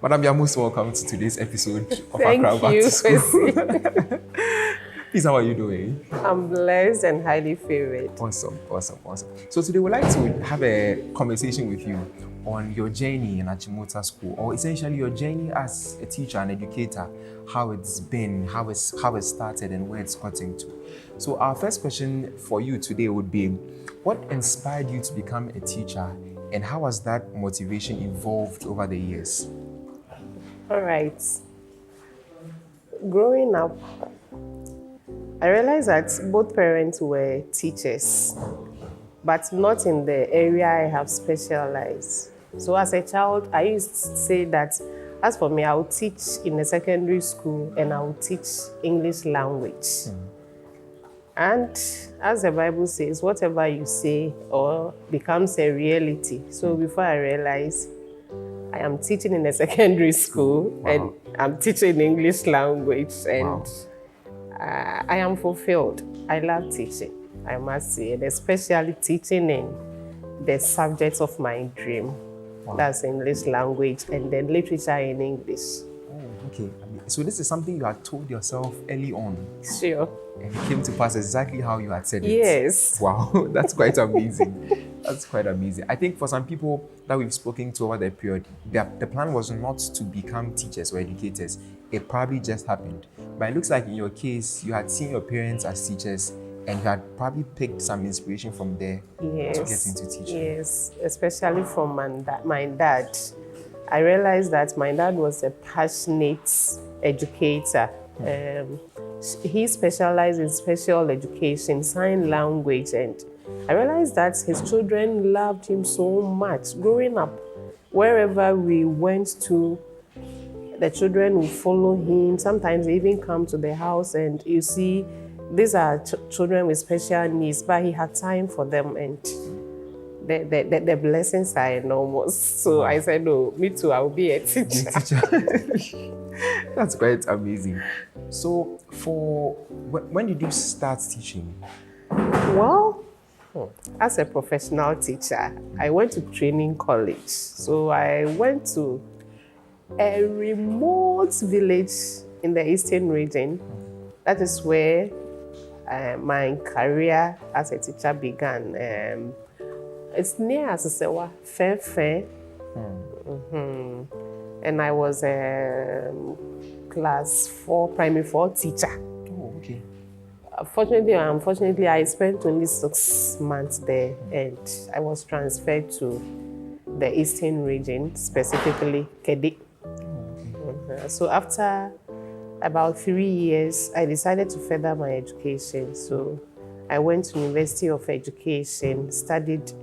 Madam, you are most welcome to today's episode of Thank Accra Back you, to School. Kwesi. Please, how are you doing? I'm blessed and highly favored. Awesome. So today we'd like to have a conversation with you on your journey in Achimota School, or essentially your journey as a teacher and educator, how it's been, how it started, and where it's gotten to. So our first question for you today would be, what inspired you to become a teacher, and how has that motivation evolved over the years? All right. Growing up, I realized that both parents were teachers, but not in the area I have specialized. So as a child, I used to say that as for me, I would teach in a secondary school and I would teach English language. And as the Bible says, whatever you say or becomes a reality. So before I realized, I am teaching in a secondary school and I'm teaching English language, and I am fulfilled. I love teaching, I must say, and especially teaching in the subjects of my dream. That's English language and then literature in English. Oh, okay. So this is something you had told yourself early on. Sure. And it came to pass exactly how you had said it. Yes. Wow, that's quite amazing. That's quite amazing. I think for some people that we've spoken to over the period, the plan was not to become teachers or educators. It probably just happened. But it looks like in your case, you had seen your parents as teachers and you had probably picked some inspiration from there to get into teaching. Yes, especially from my dad. I realized that my dad was a passionate educator. He specialized in special education, sign language, and I realized that his children loved him so much. Growing up, wherever we went to, the children would follow him. Sometimes they even come to the house and you see, these are children with special needs, but he had time for them and the blessings are enormous. So I said, no, me too, I will be a teacher. That's quite amazing. So when did you start teaching? Well, as a professional teacher, I went to training college. So I went to a remote village in the eastern region. That is where my career as a teacher began. It's near Asasewa, Fair. And I was a class 4, primary 4 teacher. Oh, okay. Unfortunately, I spent only 6 months there and I was transferred to the eastern region, specifically Kedi. So after about 3 years, I decided to further my education. So I went to University of Education, studied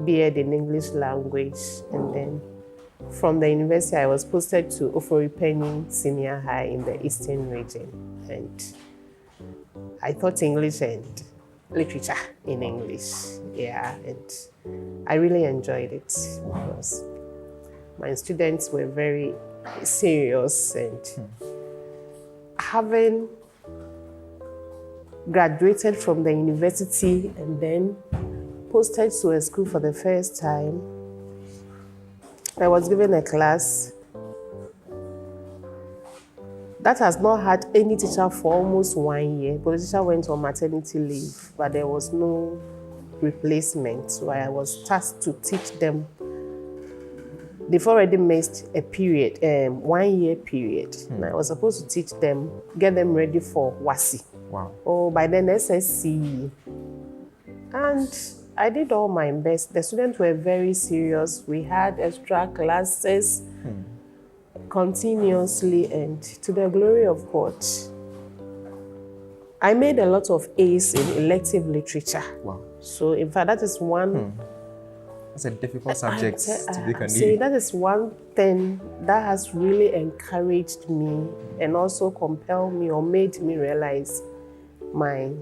B.Ed in English language, and then from the university, I was posted to Ofori-Penny Senior High in the Eastern region. And I taught English and literature in English. Yeah, and I really enjoyed it because my students were very serious, and having graduated from the university and then posted to a school for the first time, I was given a class that has not had any teacher for almost 1 year, but the teacher went on maternity leave, but there was no replacement. So I was tasked to teach them. They've already missed a period, 1 year period. And I was supposed to teach them, get them ready for WASI. Wow. Or by then SSC. And I did all my best. The students were very serious. We had extra classes continuously, and to the glory of God, I made a lot of A's in elective literature. Wow. So in fact, that is one... That's a difficult subject to make a name. That is one thing that has really encouraged me and also compelled me or made me realize my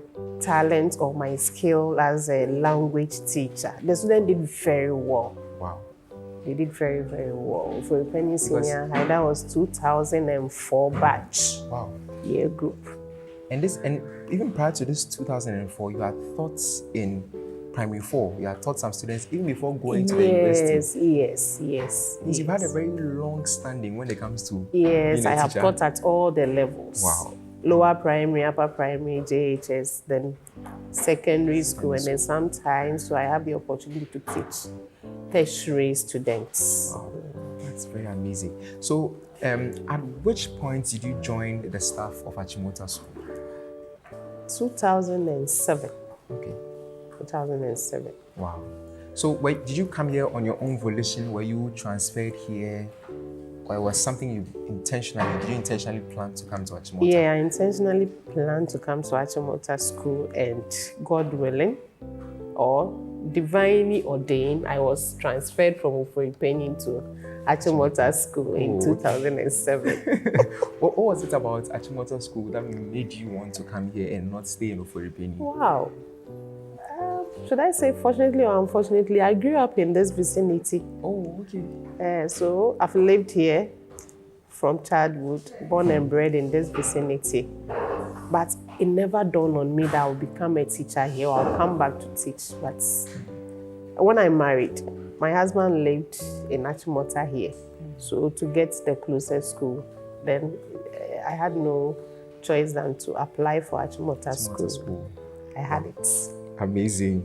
talent or my skill as a language teacher. The student did very well. Wow. They did very, very well. For Penny Senior High, that was 2004 batch. Wow. Year group. And even prior to this 2004, you had thoughts in primary 4. You had taught some students even before going to the university. Yes. Because you've had a very long standing when it comes to Yes, being a I have teacher. taught at all the levels. Wow. Lower primary, upper primary, JHS, then secondary school, and then sometimes so I have the opportunity to teach tertiary students. Wow, that's very amazing. So, at which point did you join the staff of Achimota School? 2007. Okay. 2007. Wow. So, did you come here on your own volition? Were you transferred here? Or it was something did you intentionally plan to come to Achimota? Yeah, I intentionally planned to come to Achimota School, and God willing, or divinely ordained, I was transferred from Uforipenyin to Achimota School in 2007. What was it about Achimota School that made you want to come here and not stay in Uforipenyin? Wow. Should I say fortunately or unfortunately, I grew up in this vicinity. Oh, okay. So I've lived here from childhood, born and bred in this vicinity. But it never dawned on me that I'll become a teacher here or I'll come back to teach. But when I married, my husband lived in Achimota here. So to get the closest school, then I had no choice than to apply for Achimota School. I had it. Amazing.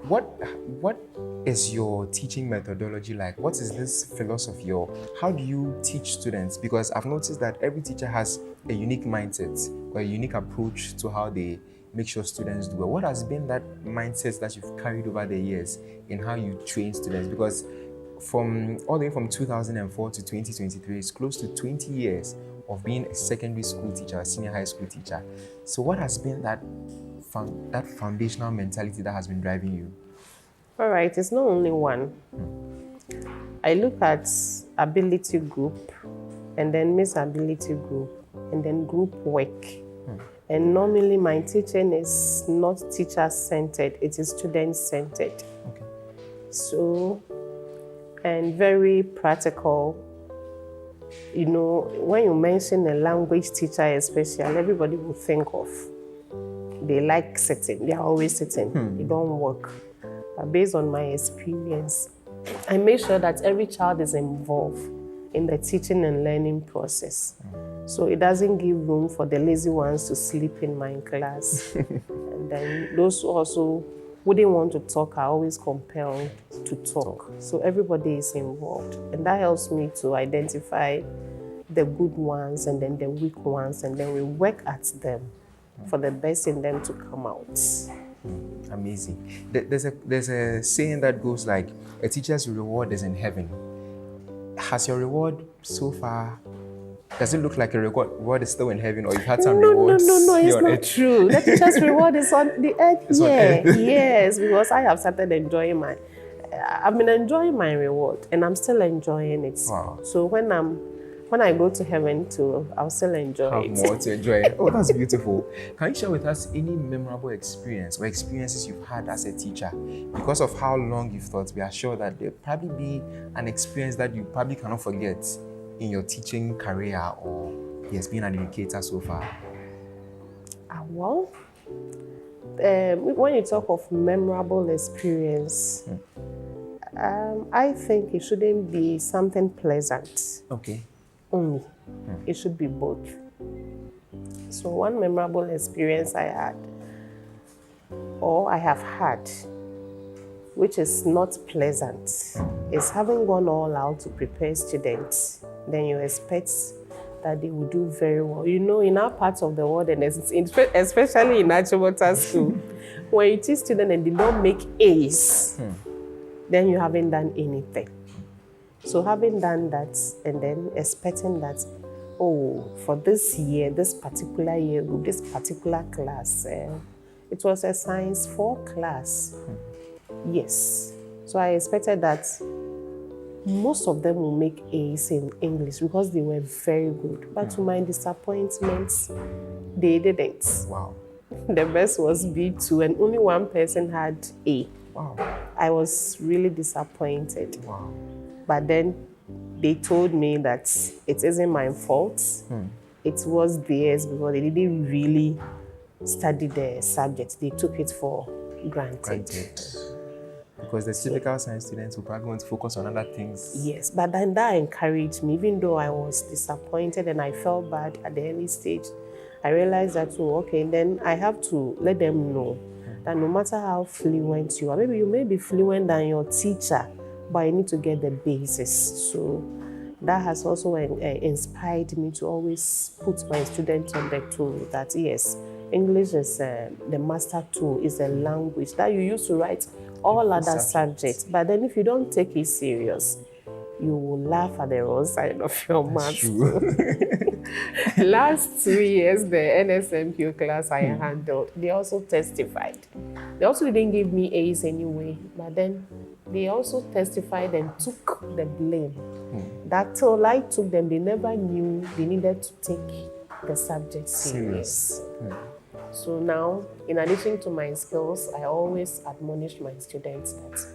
What is your teaching methodology like? What is this philosophy, or how do you teach students? Because I've noticed that every teacher has a unique mindset or a unique approach to how they make sure students do well. What has been that mindset that you've carried over the years in how you train students? Because from all the way from 2004 to 2023, it's close to 20 years of being a secondary school teacher, a senior high school teacher. So what has been that foundational mentality that has been driving you? All right, it's not only one. I look at ability group, and then miss ability group, and then group work. And normally my teaching is not teacher-centered, it is student-centered. Okay. So, and very practical. You know, when you mention a language teacher especially, everybody will think of, they like sitting, they are always sitting, they don't work. But based on my experience, I make sure that every child is involved in the teaching and learning process. So it doesn't give room for the lazy ones to sleep in my class. And then those who also wouldn't want to talk are always compelled to talk. So everybody is involved. And that helps me to identify the good ones and then the weak ones, and then we work at them for the best in them to come out. Amazing. There's a saying that goes like, a teacher's reward is in heaven. Has your reward so far, does it look like a reward is still in heaven, or you've had some rewards? No, it's not true. The teacher's reward is on the earth. It's on earth. Yes, because I have started enjoying I've been enjoying my reward, and I'm still enjoying it. Wow. So when I go to heaven too, I'll still enjoy it. Have more to enjoy. Oh, that's beautiful. Can you share with us any memorable experience or experiences you've had as a teacher? Because of how long you've taught, we are sure that there'll probably be an experience that you probably cannot forget in your teaching career, or yes, being an educator so far. Well, when you talk of memorable experience, I think it shouldn't be something pleasant. Okay. Only. It should be both. So one memorable experience I had, or I have had, which is not pleasant, is having gone all out to prepare students. Then you expect that they will do very well. You know, in our parts of the world, and especially in Achimota School, when you teach students and they don't make A's, then you haven't done anything. So having done that, and then expecting that, oh, for this year, this particular year group, this particular class, it was a Science 4 class. Yes. So I expected that most of them will make A's in English because they were very good. But to my disappointment, they didn't. Wow. The best was B2, and only one person had A. Wow. I was really disappointed. Wow. But then they told me that it isn't my fault. It was theirs because they didn't really study the subject. They took it for granted. Granted. Because the typical science students will probably want to focus on other things. Yes, but then that encouraged me, even though I was disappointed and I felt bad at the early stage. I realized that, oh, okay, then I have to let them know that no matter how fluent you are, maybe you may be fluent than your teacher, but you need to get the basis. So that has also inspired me to always put my students on the tool that, yes, English is the master tool, is a language that you use to write all other subjects. But then if you don't take it serious, you will laugh at the wrong side of your mouth. Last 2 years, the NSMQ class I handled, they also testified. They also didn't give me A's anyway, but then they also testified and took the blame. That till I took them, they never knew they needed to take the subject serious. So now, in addition to my skills, I always admonish my students that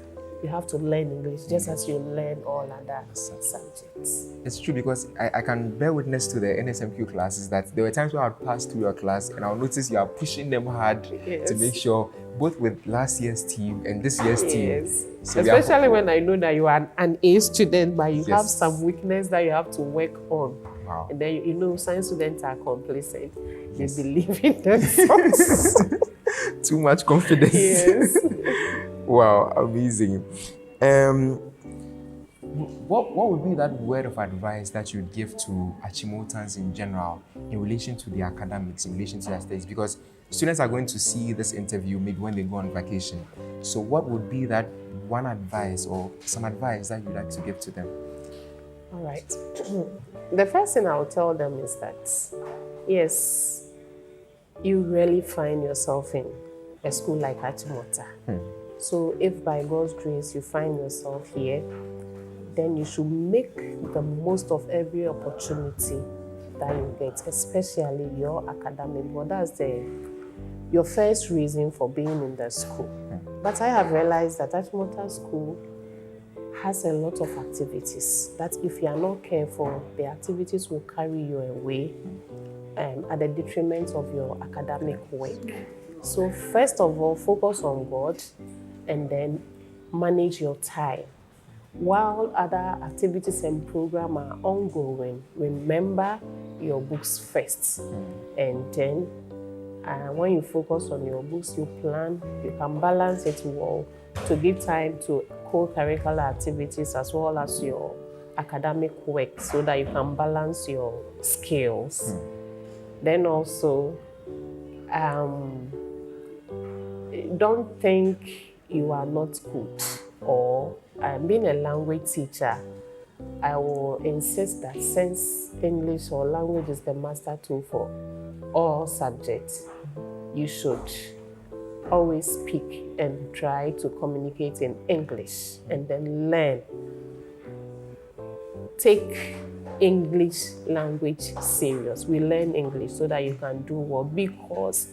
you have to learn English just as you learn all other subjects. It's true, because I can bear witness to the NSMQ classes that there were times where I'd pass through your class and I'll notice you are pushing them hard to make sure, both with last year's team and this year's team. So especially when I know that you are an A student, but you have some weakness that you have to work on. Wow. And then, you know, science students are complacent. They believe in themselves. Too much confidence. Yes. Wow, amazing. What would be that word of advice that you'd give to Achimotans in general in relation to the academics, in relation to their studies? Because students are going to see this interview maybe when they go on vacation. So what would be that one advice or some advice that you'd like to give to them? All right. The first thing I'll tell them is that, yes, you really find yourself in a school like Achimota. So if by God's grace you find yourself here, then you should make the most of every opportunity that you get, especially your academic. Well, that's your first reason for being in the school. But I have realized that Achimota School has a lot of activities that if you are not careful, the activities will carry you away at the detriment of your academic work. So first of all, focus on God and then manage your time. While other activities and programs are ongoing, remember your books first. And then when you focus on your books, you plan, you can balance it well to give time to co-curricular activities as well as your academic work so that you can balance your skills. Then also, don't think you are not good. Or being a language teacher, I will insist that since English or language is the master tool for all subjects, you should always speak and try to communicate in English and then learn. Take English language serious. We learn English so that you can do well, because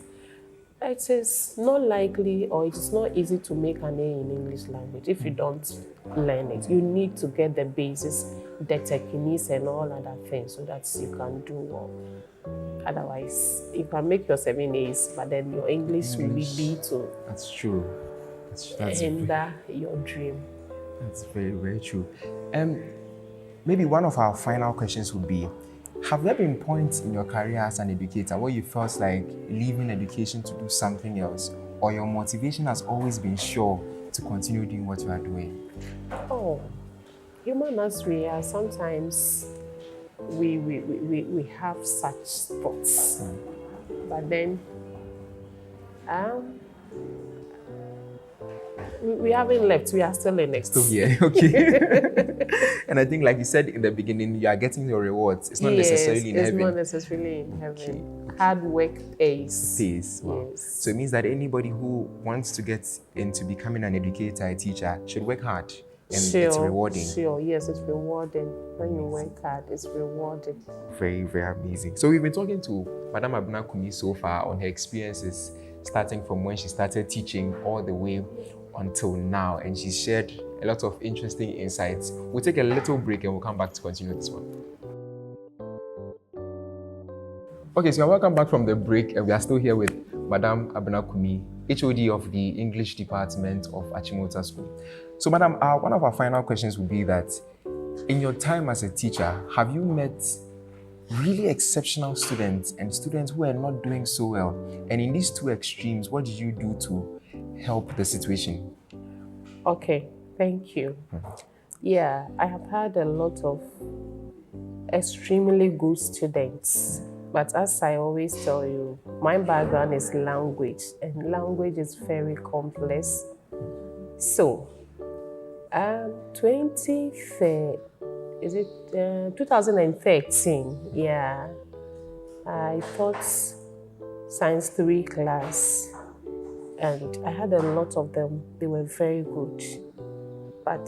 it is not likely or it is not easy to make an A in English language if you don't learn it. You need to get the basis, the techniques and all other things so that you can do well. Otherwise, you can make your 7 A's, but then your English will be B2. That's true. That's hinder your dream. That's very, very true. Maybe one of our final questions would be, have there been points in your career as an educator where you felt like leaving education to do something else, or your motivation has always been sure to continue doing what you are doing? Oh, human as we are, sometimes we have such thoughts. But then we haven't left, we are still in it. Still here, okay. And I think, like you said in the beginning, you are getting your rewards. It's not necessarily in heaven. It's not necessarily in heaven. Okay. Hard work pays. Wow. Yes. So it means that anybody who wants to get into becoming an educator, a teacher, should work hard. And it's rewarding. Sure, yes, it's rewarding. When you work hard, it's rewarding. Very, very amazing. So we've been talking to Madam Abena Kumi so far on her experiences, starting from when she started teaching all the way until now, and she shared a lot of interesting insights. We'll take a little break and we'll come back to continue this one. Okay, so welcome back from the break, and we are still here with Madam Abena Kumi, HOD of the English Department of Achimota School. So, Madam, one of our final questions would be that in your time as a teacher, have you met really exceptional students and students who are not doing so well? And in these two extremes, what did you do to help the situation? Okay, thank you. Yeah, I have had a lot of extremely good students. But as I always tell you, my background is language, and language is very complex. So, 2013, yeah, I taught Science 3 class, and I had a lot of them. They were very good. But,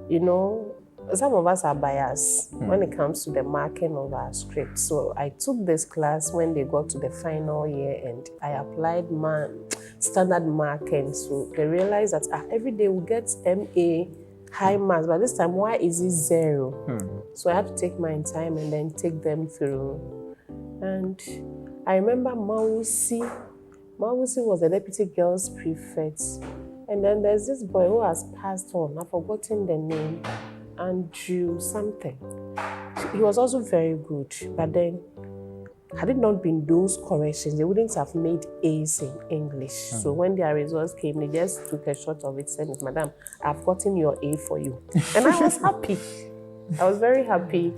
you know, some of us are biased when it comes to the marking of our script. So I took this class when they got to the final year, and I applied my standard marking. So they realized that every day we get MA high marks, but this time, why is it 0? So I had to take my time and then take them through. And I remember Mausi was the deputy girls prefect. And then there's this boy who has passed on. I've forgotten the name. Andrew something. He was also very good. But then, had it not been those corrections, they wouldn't have made A's in English. So when their results came, they just took a shot of it, said, Madam, I've gotten your A for you. And I was happy. I was very happy.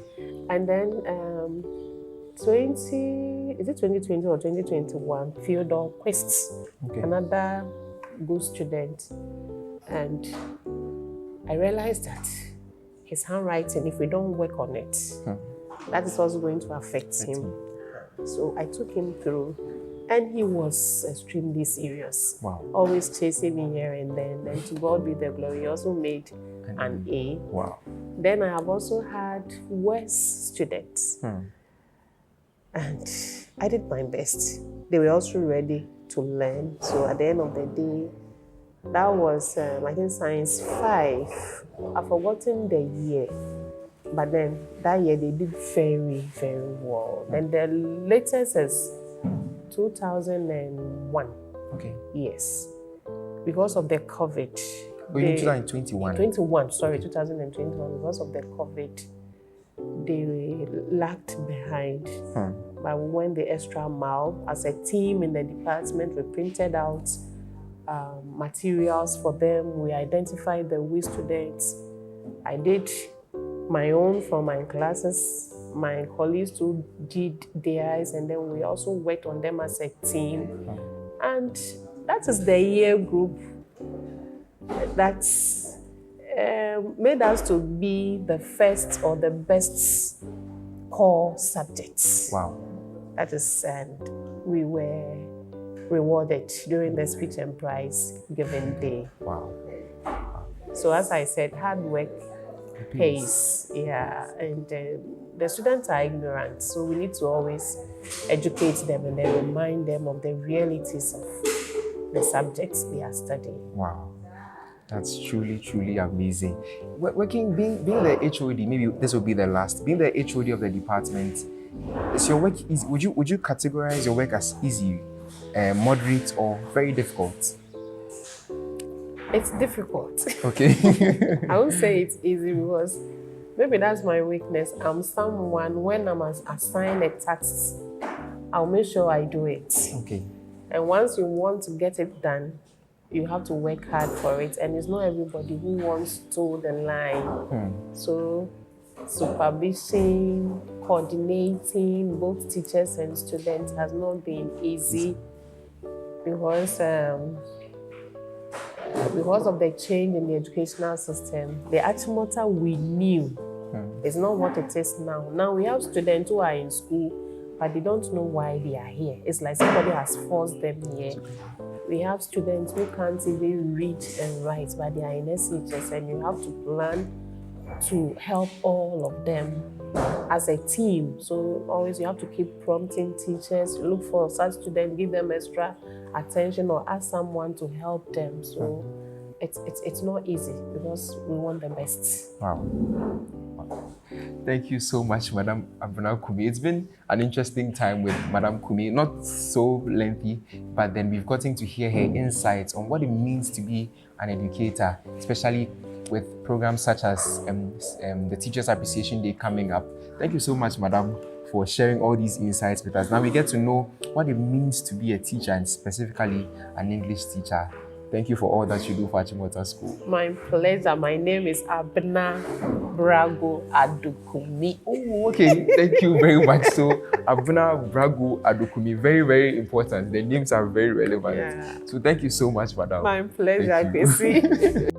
And then 2020 or 2021, Theodore Quest, another good student. And I realized that his handwriting, if we don't work on it, that is also going to affect him. So I took him through, and he was extremely serious. Wow. Always chasing me here and then. And to God be the glory, he also made an A. Wow. Then I have also had West students. And I did my best. They were also ready to learn. So at the end of the day, that was, I think, Science 5. I've forgotten the year. But then that year they did very, very well. Then the latest is 2001. Okay. Yes. Because of the COVID. Oh, you mean 2021? 2021. Because of the COVID, they lagged behind. But we went the extra mile. As a team in the department, we printed out materials for them. We identified the weak students. I did my own for my classes. My colleagues too did theirs, and then we also worked on them as a team. And that is the year group that's made us to be the first or the best core subjects. Wow. That is, and we were rewarded during the speech and prize giving day. Wow. So as I said, hard work pays. Yeah, and the students are ignorant, so we need to always educate them and then remind them of the realities of the subjects they are studying. Wow. That's truly, truly amazing. Being the HOD, maybe this will be the last. Being the HOD of the department, is your work easy? Would you categorize your work as easy, moderate, or very difficult? It's difficult. Okay. I won't say it's easy because maybe that's my weakness. I'm someone, when I'm assigned a task, I'll make sure I do it. Okay. And once you want to get it done, you have to work hard for it. And it's not everybody who wants to the line. So supervision, coordinating both teachers and students has not been easy because of the change in the educational system. The Achimota we knew is not what it is now. Now we have students who are in school, but they don't know why they are here. It's like somebody has forced them here. We have students who can't even read and write, but they are in SHS, and you have to plan to help all of them as a team. So always you have to keep prompting teachers, look for such students, give them extra attention, or ask someone to help them. So it's not easy because we want the best. Wow. Thank you so much, Madam Abena Kumi. It's been an interesting time with Madam Kumi, not so lengthy, but then we've gotten to hear her insights on what it means to be an educator, especially with programs such as the Teachers Appreciation Day coming up. Thank you so much, Madam, for sharing all these insights with us. Now we get to know what it means to be a teacher and specifically an English teacher. Thank you for all that you do for Achimota School. My pleasure. My name is Abena Kumi. Oh, okay. Thank you very much. So, Abena Kumi, very, very important. The names are very relevant. Yeah. So, thank you so much, Madam. My pleasure, Kwesi.